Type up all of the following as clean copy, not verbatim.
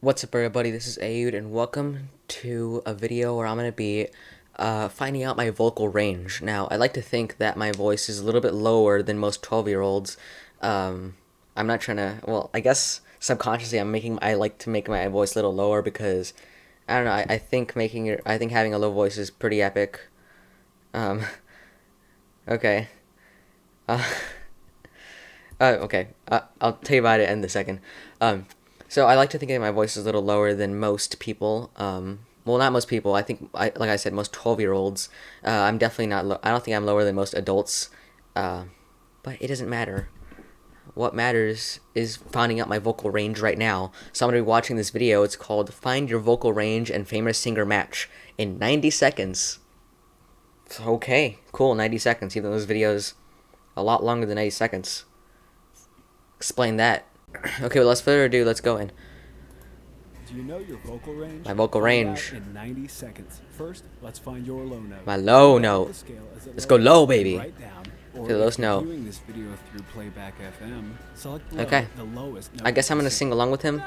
What's up, everybody? This is aeiouhd, and welcome to a video where I'm going to be finding out my vocal range. Now, I like to think that my voice is a little bit lower than most 12-year-olds. I'm not trying to, well, I guess subconsciously I like to make my voice a little lower because, I don't know, I think I think having a low voice is pretty epic. Um, okay. Uh, okay. I'll tell you about it in a second. So I like to think that my voice is a little lower than most people. Well, not most people. I think, like I said, most 12-year-olds. I'm definitely not. I don't think I'm lower than most adults. But it doesn't matter. What matters is finding out my vocal range right now. So I'm gonna be watching this video. It's called "Find Your Vocal Range and Famous Singer Match in 90 Seconds." Okay, cool. 90 seconds. Even though this video is a lot longer than 90 seconds. Explain that. Okay, well, less further ado, let's go in. Do you know your vocal range? My vocal range. In 90 seconds. First, let's find your low note. My low note. Let's go low, baby. Right down, or to the lowest note. viewing this video through Playback FM, select low, Okay. the lowest note. I guess I'm gonna sing along with him.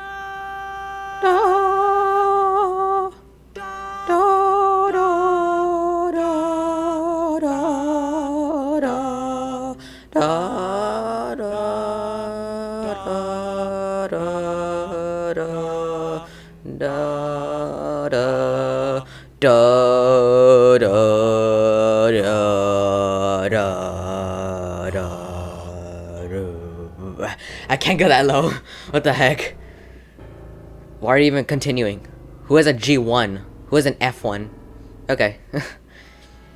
I can't go that low. What the heck? Why are you even continuing? Who has a G1? Who has an F1? Okay.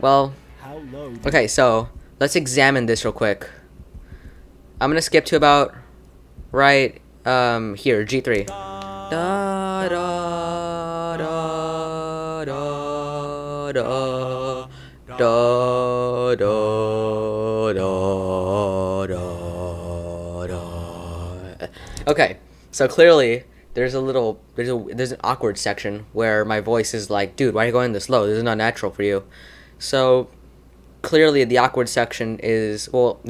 Well, How low? okay, so let's examine this real quick. I'm gonna skip to about right here, G3. Da da da da da da da da. Okay, so clearly there's an awkward section where my voice is like, dude, why are you going this low? This is not natural for you. So clearly the awkward section is, well,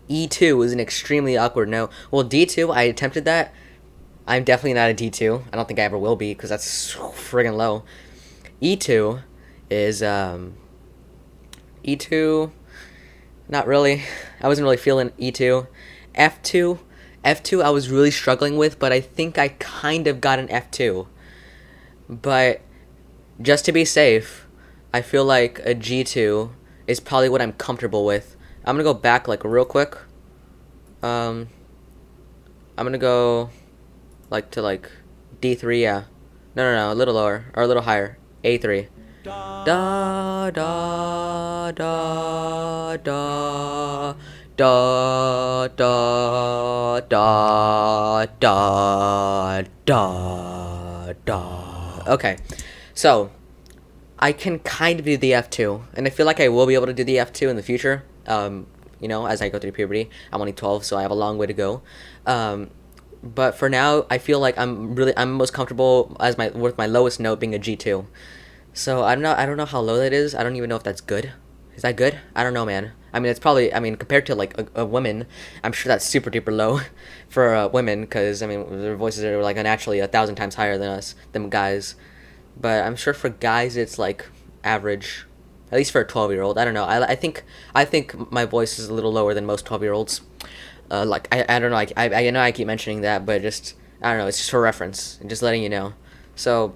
E2 is an extremely awkward note. Well, D2, I attempted that. I'm definitely not a D2. I don't think I ever will be because that's so friggin' low. E2 is E2, not really. I wasn't really feeling E2. F2 I was really struggling with, but I think I kind of got an F2. But just to be safe, I feel like a G2 is probably what I'm comfortable with. I'm gonna go back like real quick. I'm gonna go like to like D3, yeah. No, a little lower or a little higher. A3. Da da da da da da da da. Okay, so I can kind of do the F2, and I feel like I will be able to do the F2 in the future. As I go through puberty. I'm only 12, so I have a long way to go. But for now, I feel like I'm most comfortable with my lowest note being a G2. So I don't know how low that is. I don't even know if that's good. Is that good? I don't know, man. I mean, it's probably, compared to like a woman, I'm sure that's super duper low for women, because I mean their voices are like naturally 1,000 times higher than guys. But I'm sure for guys it's like average, at least for a 12-year-old. I don't know. I think my voice is a little lower than most 12-year-olds. I don't know. I know I keep mentioning that, but just I don't know. It's just for reference, just letting you know. So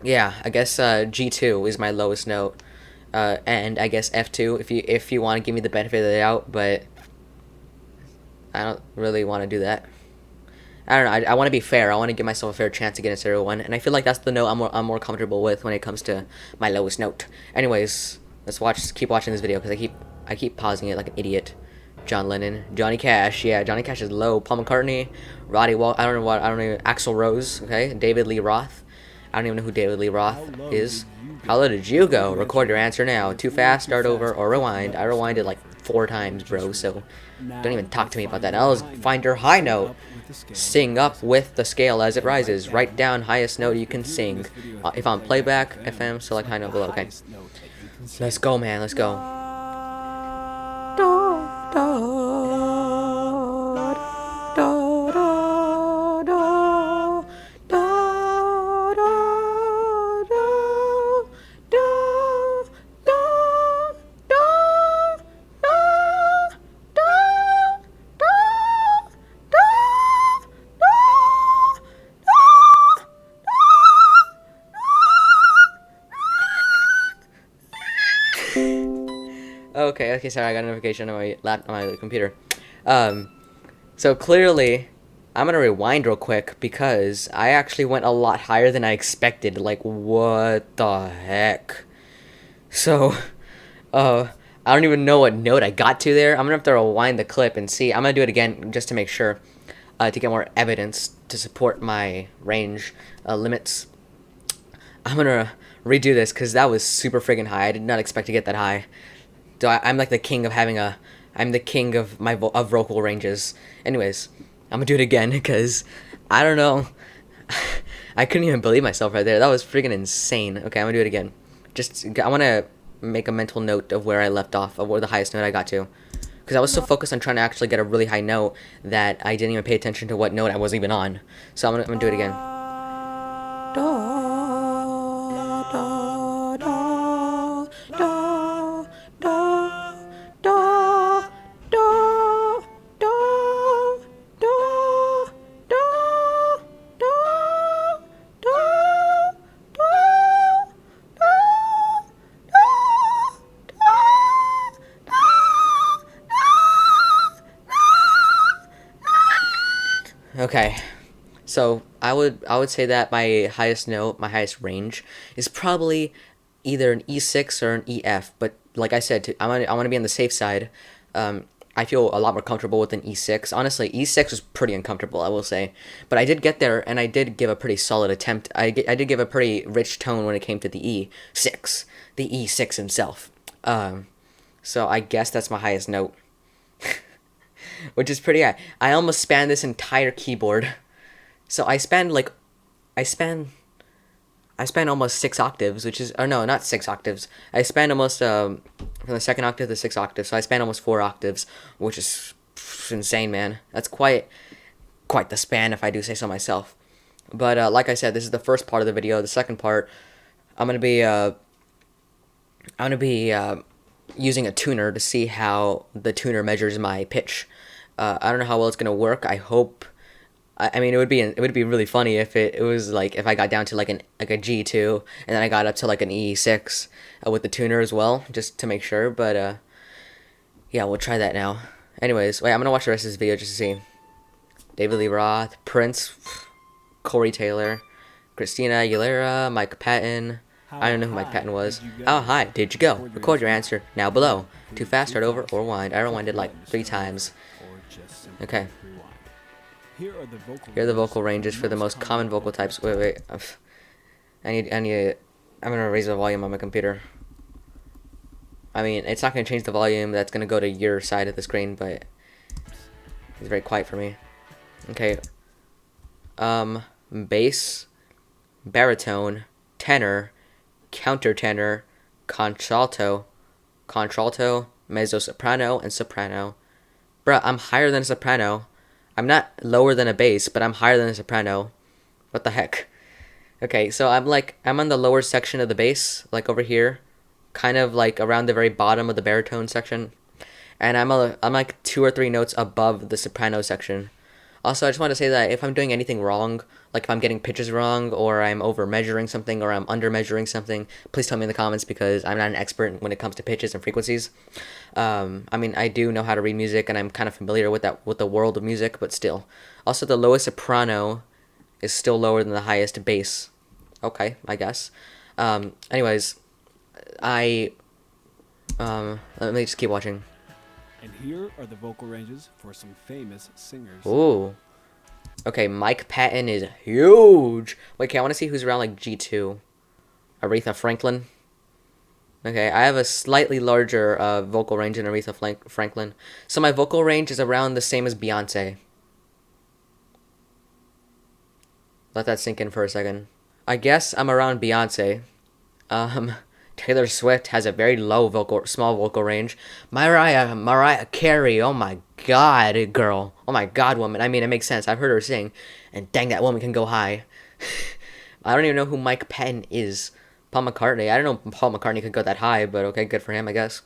yeah, I guess G2 is my lowest note, and I guess F2 if you want to give me the benefit of the doubt, but I don't really want to do that. I don't know. I want to be fair. I want to give myself a fair chance against everyone, and I feel like that's the note I'm more comfortable with when it comes to my lowest note. Anyways, keep watching this video because I keep pausing it like an idiot. John Lennon, Johnny Cash, yeah, Johnny Cash is low. Paul McCartney, Roddy Wall, I don't know, Axl Rose, okay, David Lee Roth. I don't even know who David Lee Roth is. How low did you go? Record your answer now. Too fast, start over, or rewind. I rewinded like 4 times, bro, so don't even talk to me about that. Now let's find your high note. Sing up with the scale as it rises. Write down highest note you can sing. If on playback, FM, select high note below. Okay. Let's go, man. Let's go. Okay, sorry, I got a notification on on my computer. Um, so clearly, I'm gonna rewind real quick because I actually went a lot higher than I expected. Like, what the heck? So, uh, I don't even know what note I got to there. I'm gonna have to rewind the clip and see. I'm gonna do it again just to make sure, to get more evidence to support my range limits. I'm gonna redo this because that was super friggin' high. I did not expect to get that high. So I'm like the king of having a. I'm the king of my vocal ranges. Anyways, I'm gonna do it again because I don't know. I couldn't even believe myself right there. That was friggin' insane. Okay, I'm gonna do it again. I want to make a mental note of where I left off, of where the highest note I got to. Because I was so focused on trying to actually get a really high note that I didn't even pay attention to what note I was even on. So I'm gonna do it again. Okay, so I would say that my highest note, my highest range, is probably either an E6 or an EF. But like I said, I want to be on the safe side. I feel a lot more comfortable with an E6. Honestly, E6 was pretty uncomfortable, I will say, but I did get there, and I did give a pretty solid attempt. I did give a pretty rich tone when it came to the E6, the E6 himself. So I guess that's my highest note. Which is pretty high. I almost spanned this entire keyboard. So I span I span almost 6 octaves, which is, or no, not 6 octaves. I span almost from the second octave to 6 octaves. So I span almost 4 octaves, which is insane, man. That's quite the span, if I do say so myself. But like I said, this is the first part of the video. The second part, I'm gonna be using a tuner to see how the tuner measures my pitch. I don't know how well it's gonna work. I hope. I mean, it would be really funny if it was like if I got down to like a G2 and then I got up to like an E6 with the tuner as well, just to make sure. But yeah, we'll try that now. Anyways, wait, I'm gonna watch the rest of this video just to see. David Lee Roth, Prince, Corey Taylor, Christina Aguilera, Mike Patton. I don't know who Mike Patton was. How high did you go? Record your answer now below. Too fast, start over, or rewind. I rewinded like 3 times. Okay. Here are the vocal ranges for the most common vocal types. Wait. I'm gonna raise the volume on my computer. I mean, it's not gonna change the volume. That's gonna go to your side of the screen, but it's very quiet for me. Okay. Bass, baritone, tenor, countertenor, contralto, mezzo-soprano, and soprano. Bruh, I'm higher than a soprano. I'm not lower than a bass, but I'm higher than a soprano. What the heck? Okay, so I'm on the lower section of the bass, like over here, kind of like around the very bottom of the baritone section, and I'm like 2 or 3 notes above the soprano section. Also, I just want to say that if I'm doing anything wrong, like if I'm getting pitches wrong, or I'm over measuring something, or I'm under measuring something, please tell me in the comments because I'm not an expert when it comes to pitches and frequencies. I mean, I do know how to read music, and I'm kind of familiar with the world of music, but still. Also, the lowest soprano is still lower than the highest bass. Okay, I guess. Anyways, let me just keep watching. And here are the vocal ranges for some famous singers. Ooh. Okay, Mike Patton is huge. Wait, okay, I want to see who's around like G2. Aretha Franklin. Okay, I have a slightly larger vocal range than Aretha Franklin. So my vocal range is around the same as Beyonce. Let that sink in for a second. I guess I'm around Beyonce. Taylor Swift has a very small vocal range. Mariah Carey, oh my god, girl. Oh my god, woman. I mean, it makes sense. I've heard her sing, and dang, that woman can go high. I don't even know who Mike Patton is. Paul McCartney. I don't know if Paul McCartney could go that high, but okay, good for him, I guess.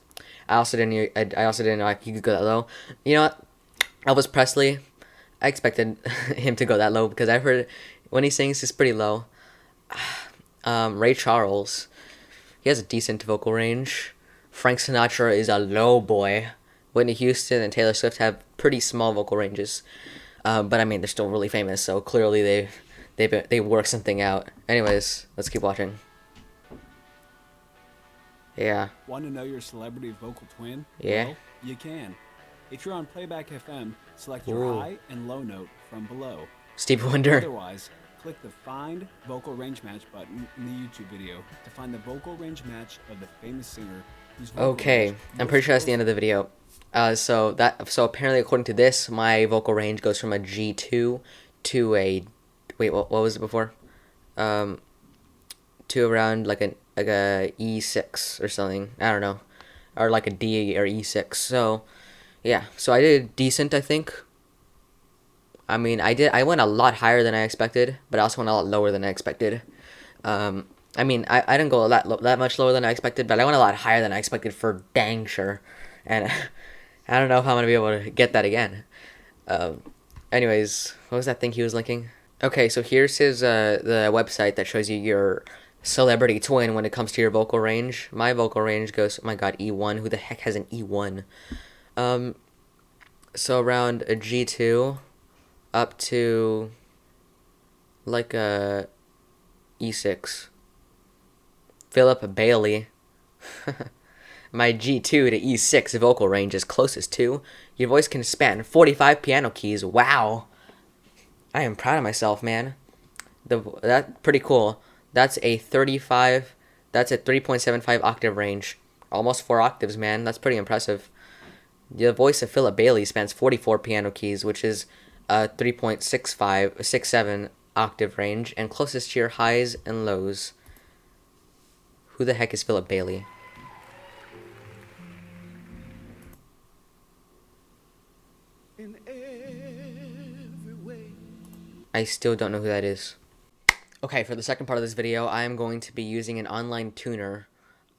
I also didn't know he could go that low. You know what? Elvis Presley, I expected him to go that low because I've heard when he sings, he's pretty low. Ray Charles. He has a decent vocal range Frank Sinatra is a low boy. Whitney Houston and Taylor Swift have pretty small vocal ranges, but I mean they're still really famous. So clearly they work something out. Anyways, let's keep watching. Yeah. Want to know your celebrity vocal twin? Yeah. Well, you can. If you're on Playback FM, select your Ooh. high and low note from below. Stevie Wonder. Otherwise, click the Find Vocal Range Match button in the YouTube video to find the vocal range match of the famous singer whose vocal Okay, range I'm pretty sure that's the end of the video. So apparently according to this, my vocal range goes from a G2 to a what was it before? To around like a E6 or something. I don't know, or like a D or E6. So yeah, so I did decent, I think. I mean, I went a lot higher than I expected, but I also went a lot lower than I expected. I mean, I didn't go that much lower than I expected, but I went a lot higher than I expected for dang sure. And I don't know if I'm gonna be able to get that again. Anyways, what was that thing he was linking? Okay, so here's his the website that shows you your celebrity twin when it comes to your vocal range. My vocal range goes, oh my god, E1. Who the heck has an E1? So around a G2 up to like a E6. Philip Bailey. My G2 to E6 vocal range is closest to. Your voice can span 45 piano keys. Wow. I am proud of myself, man. That's pretty cool. That's a 3.75 octave range. Almost 4 octaves, man. That's pretty impressive. The voice of Philip Bailey spans 44 piano keys, which is a 3.67 octave range, and closest to your highs and lows. Who the heck is Philip Bailey? In every way. I still don't know who that is. Okay, for the second part of this video, I am going to be using an online tuner.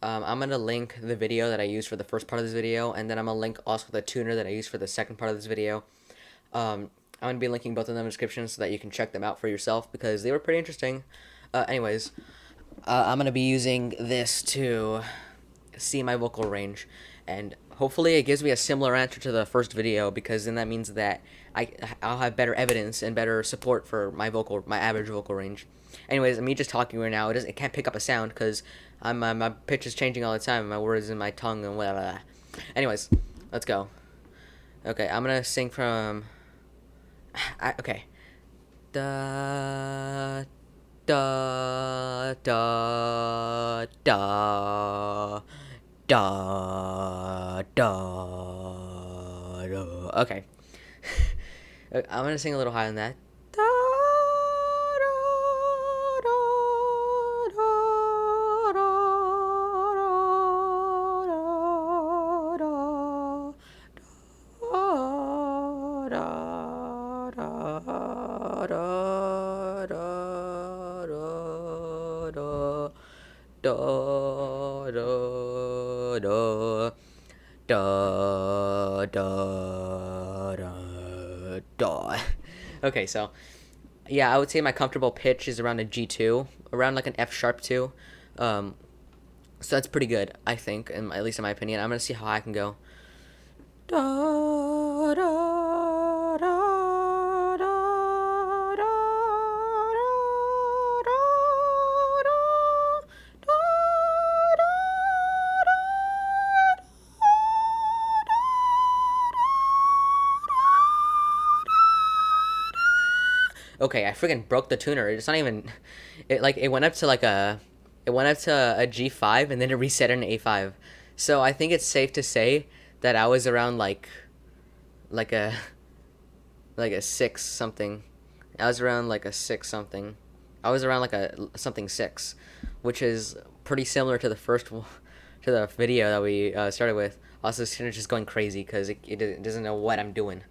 I'm going to link the video that I used for the first part of this video, and then I'm going to link also the tuner that I used for the second part of this video. I'm going to be linking both of them in the description so that you can check them out for yourself, because they were pretty interesting. Anyways, I'm going to be using this to see my vocal range, and hopefully it gives me a similar answer to the first video, because then that means that I'll have better evidence and better support for my average vocal range. Anyways, me just talking right now, it can't pick up a sound because my pitch is changing all the time, my words in my tongue and blah, blah, blah. Anyways, let's go. Okay, I'm gonna sing from. Okay. Da da da da da da. Okay. I'm gonna sing a little higher than that. Da, da, da, da, da, Okay, so yeah, I would say my comfortable pitch is around a G2, around like an F sharp 2. So that's pretty good, I think, at least in my opinion. I'm gonna see how high I can go. Da, da, da, da, da, Okay, I freaking broke the tuner. It's not even. It went up to it went up to a G5 and then it reset in an A5. So I think it's safe to say that I was around like a like a 6 something. I was around like a 6 something. I was around like a something 6, which is pretty similar to to the video that we started with. Also, this tuner is just going crazy because it doesn't know what I'm doing.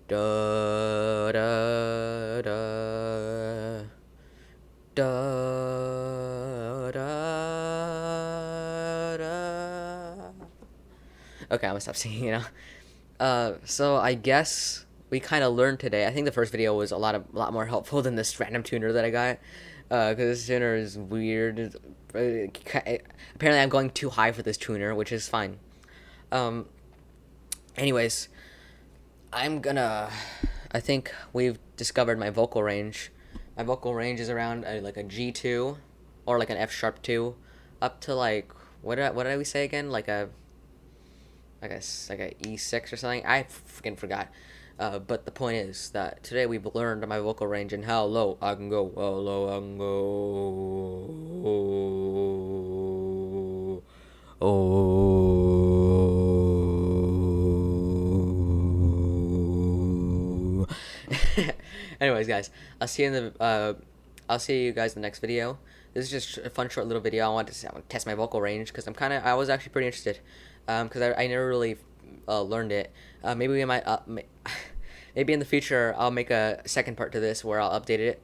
Da da da da da. Okay, I'm gonna stop singing, you know. So I guess we kind of learned today. I think the first video was a lot more helpful than this random tuner that I got. because this tuner is weird. Apparently, I'm going too high for this tuner, which is fine. Um, anyways, I think we've discovered my vocal range. My vocal range is around like a G2 or like an F sharp 2 up to like what did we say again? Like a E6 or something. I freaking forgot. But the point is that today we've learned my vocal range and how low I can go. How low I can go. Oh. Anyways, guys, I'll see you guys in the next video. This is just a fun, short little video. I want to test my vocal range because I was actually pretty interested, because I never really learned it. Maybe we might maybe in the future I'll make a second part to this where I'll update it.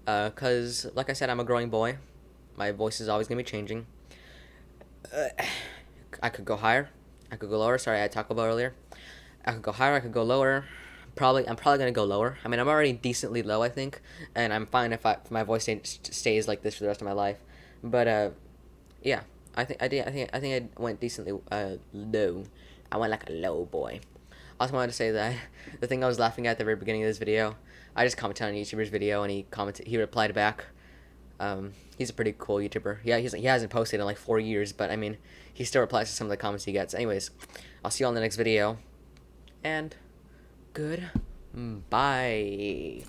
Because like I said, I'm a growing boy. My voice is always gonna be changing. I could go higher. I could go lower. Sorry, I talked about earlier. I could go higher. I could go lower. I'm probably gonna go lower. I mean, I'm already decently low, I think, and I'm fine if my voice stays like this for the rest of my life. But yeah, I think I went decently low. I went like a low boy. I also wanted to say that the thing I was laughing at the very beginning of this video, I just commented on a YouTuber's video and he replied back. He's a pretty cool YouTuber. Yeah, he hasn't posted in like 4 years, but I mean, he still replies to some of the comments he gets. Anyways, I'll see you all in the next video, and good bye.